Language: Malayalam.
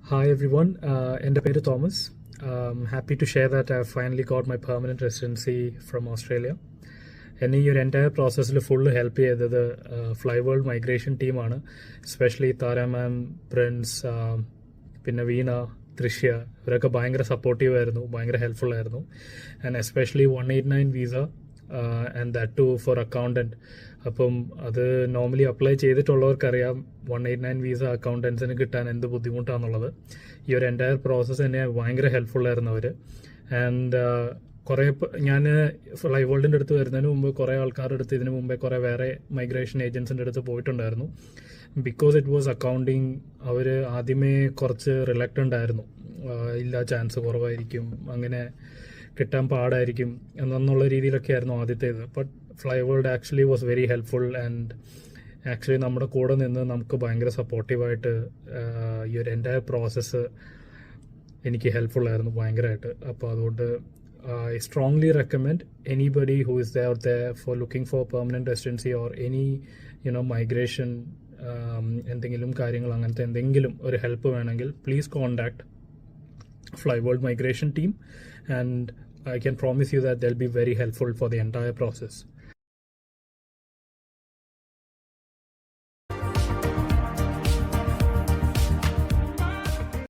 Hi everyone, എൻ്റെ പേര് Thomas. Happy to share that I've finally got my permanent residency from Australia. എന്നെ ഈ ഒരു എൻറ്റയർ പ്രോസസ്സിൽ ഫുള്ള് ഹെൽപ്പ് ചെയ്തത് ഫ്ലൈ വേൾഡ് മൈഗ്രേഷൻ ടീമാണ്. എസ്പെഷ്യലി താര മാം, പ്രിൻസ്, പിന്നെ വീണ, തൃശ്യ, ഇവരൊക്കെ ഭയങ്കര സപ്പോർട്ടീവ് ആയിരുന്നു, ഭയങ്കര ഹെൽപ്ഫുൾ ആയിരുന്നു. And especially 189 visa and that too for accountant. അപ്പം അത് നോർമലി അപ്ലൈ ചെയ്തിട്ടുള്ളവർക്കറിയാം 189 വിസ അക്കൗണ്ടൻസിന് കിട്ടാൻ എന്ത് ബുദ്ധിമുട്ടാണെന്നുള്ളത്. ഈ ഒരു എൻറ്റയർ പ്രോസസ്സ് തന്നെ ഭയങ്കര ഹെൽപ്ഫുൾ ആയിരുന്നു അവർ. ആൻഡ് കുറേ ഞാൻ ഫ്ലൈ വേൾഡിൻ്റെ അടുത്ത് വരുന്നതിന് മുമ്പ് കുറേ ആൾക്കാരുടെ അടുത്ത് ഇതിന് മുമ്പേ കുറേ വേറെ മൈഗ്രേഷൻ ഏജൻസിൻ്റെ അടുത്ത് പോയിട്ടുണ്ടായിരുന്നു. ബിക്കോസ് ഇറ്റ് വാസ് അക്കൗണ്ടിങ്, അവർ ആദ്യമേ കുറച്ച് റിലക്റ്റൻ്റ് ആയിരുന്നു. ഇല്ല, ചാൻസ് കുറവായിരിക്കും, അങ്ങനെ കിട്ടാൻ പാടായിരിക്കും എന്നുള്ള രീതിയിലൊക്കെ ആയിരുന്നു ആദ്യത്തേത്. But fly world actually was very helpful and actually നമ്മുടെ കൂടെ നിന്ന് നമുക്ക് ഭയങ്കര സപ്പോർട്ടീവായിട്ട് ഈ ഒരു എൻറ്റയർ പ്രോസസ്സ് എനിക്ക് ഹെൽപ്ഫുൾ ആയിരുന്നു ഭയങ്കരമായിട്ട്. അപ്പോൾ അതുകൊണ്ട് I strongly recommend anybody who is out there for looking for permanent residency or any migration എന്തെങ്കിലും കാര്യങ്ങൾ അങ്ങനത്തെ എന്തെങ്കിലും ഒരു ഹെൽപ്പ് വേണമെങ്കിൽ please contact fly world migration team, and I can promise you that they'll be very helpful for the entire process.